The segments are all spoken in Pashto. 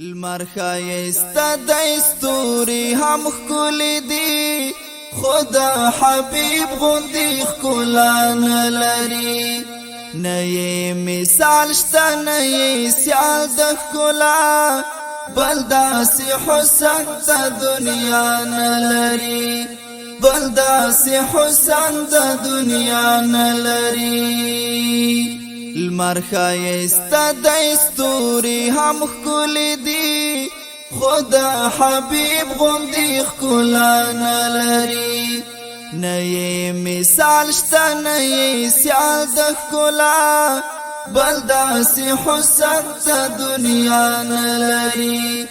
المر ښایسته د ستوري هم ښکلي دي، خدا حبیب غوندې ښکلا نه لري. نه یې مثال شته نه یې سیال د ښکلا، بل داسې حسن د دنیا نه لري، بل داسې حسن د دنیا نه لري. المر ښایسته د ستوري هم ښکلي دي، خدا حبیب غوندې ښکلا نه لري. نه یې مثال شته نه یې سیال د ښکلا، بل داسې حسن د دنیا نه لري،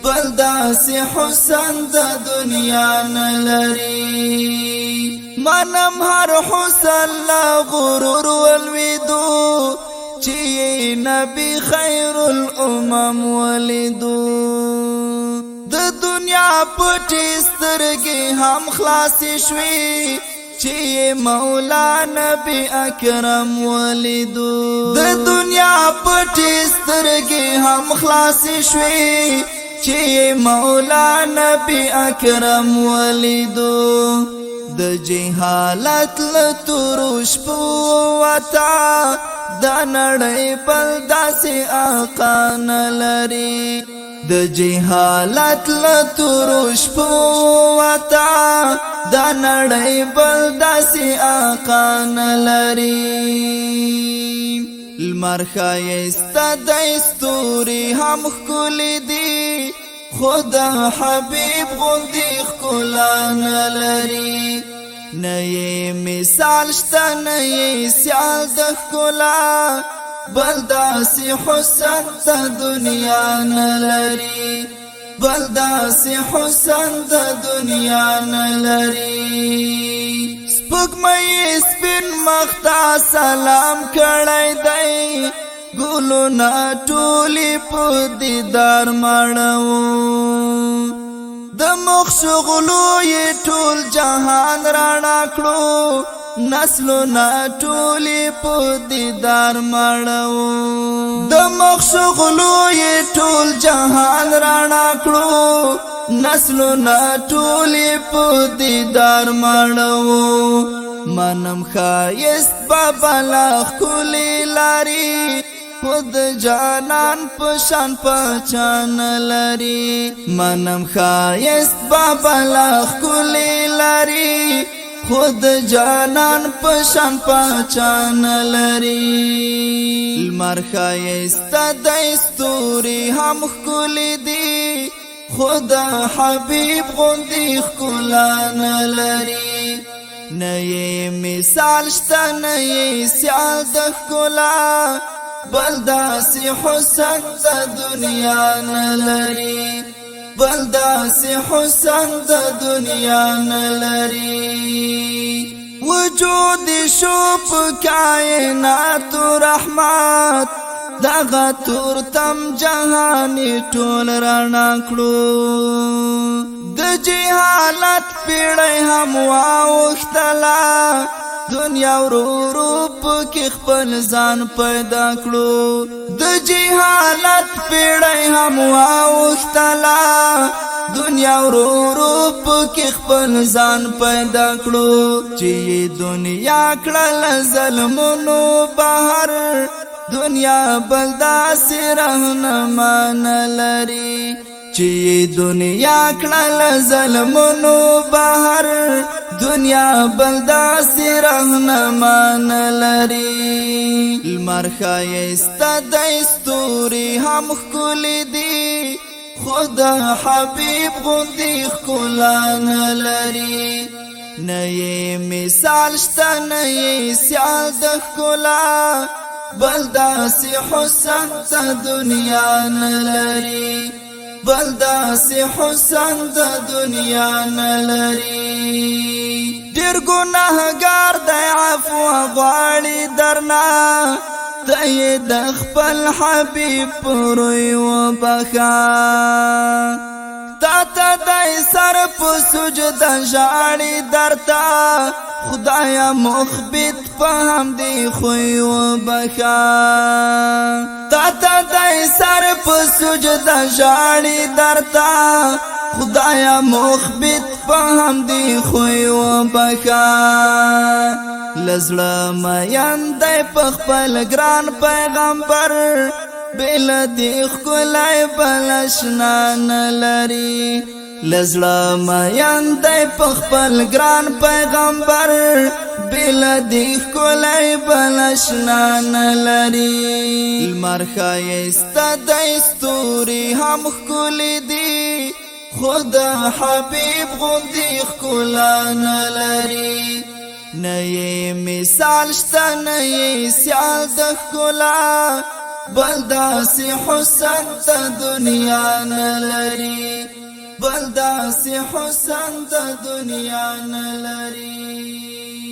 بل داسې حسن د دنیا نه لري. منم هر حسن لا غرور ولویدو، چې نبی خیر الامم ولیدو. د دنیا پټې سترګې هم خلاصې شوې، چې مولا نبی اکرم ولیدو. د دنیا پټې سترګې هم خلاصې شوې، چې مولا نبی اکرم ولیدو. د جهالت لتورو شپو وتا، دا نړۍ بل داسې آقا نه لري. د جهالت لتورو شپو وتا، دا نړۍ بل داسې آقا نه لري. المر ښایسته د ستوري هم ښکلي دي، خدا حبیب غوندې ښکلا نه لري. نه یې مثال شته نه یې سیال د ښکلا، بل داسې حسن د دنیا نه لري، بل داسې حسن د دنیا نه لري. سپوږمۍ سپین مخ ته سلام کړی دی، ګلونه ټولې په دیدار مړو. د مخ شغلو یې ټول جهان راڼا کړو، نسلونه ټولې په دیدار مړو. د مخ شغلو یې ټول جهان راڼا کړو، نسلونه ټولې په دیدار مړو. منم ښایست بابا لا ښکلې لاري، خود جانان پشان پہچان لري. منم ښایست بابا لا ښکلې لاري، خود جانان پشان پہچان لري. المر ښایسته د ستوري هم ښکلي دي، خدا حبیب غوندې ښکلا نه لري. نه یې مثال شته نه یې سیال د ښکلا، بل داسې حسن د دنیا نه لري، بل داسې حسن د دنیا نه لري. وجود شو په کائنات رحمت، دغه تورتم جهان ټول راڼا کړو. د جهالت پیړۍ هم واوښتله، دنیا ورو پکې خپل ځان پیدا کړو. د جهالت پیړۍ هم واوښتله، دنیا ورو پکې خپل ځان پیدا کړو. چې دنیا کړل ظلمونو بهر، دنیا بل داسې رهنما نه لري. چې دنیا کړل ظلمونو بهر، دنیا بل داسې رهنما نه لري. المر ښایسته د ستوري هم ښکلي دي، خدا حبیب غوندې ښکلا نه لري. نه یې مثال شته نه یې سیال د ښکلا، بل داسې حسن د دنیا نه لري، بل داسې حسن د دنیا نه لري. ډېر ګناهګار دی عفو غواړي درنه، ته یې د خپل حبیب په روی وبخه. تا دای سر په سجده ژاړي درته خدایا مخبت په همدې خوی وبخا تا دای سر په سجده ژاړي درته خدایا مخبت په همدې خوی وبخا لزړه مین دی په خپل ګران پیغمبر بل دی خلای بلشنا نلری لزړه مین دی په خپل ګران پیغمبر بل دی خلای بلشنا نلری المرخایسته د استوري هم خلی دی خدا حبیب غوندی خلا نلری نئی مثال شتا نئی سیال د خلا بلداسی حسن تا دنیا نلری بلداسی حسن تا دنیا نلری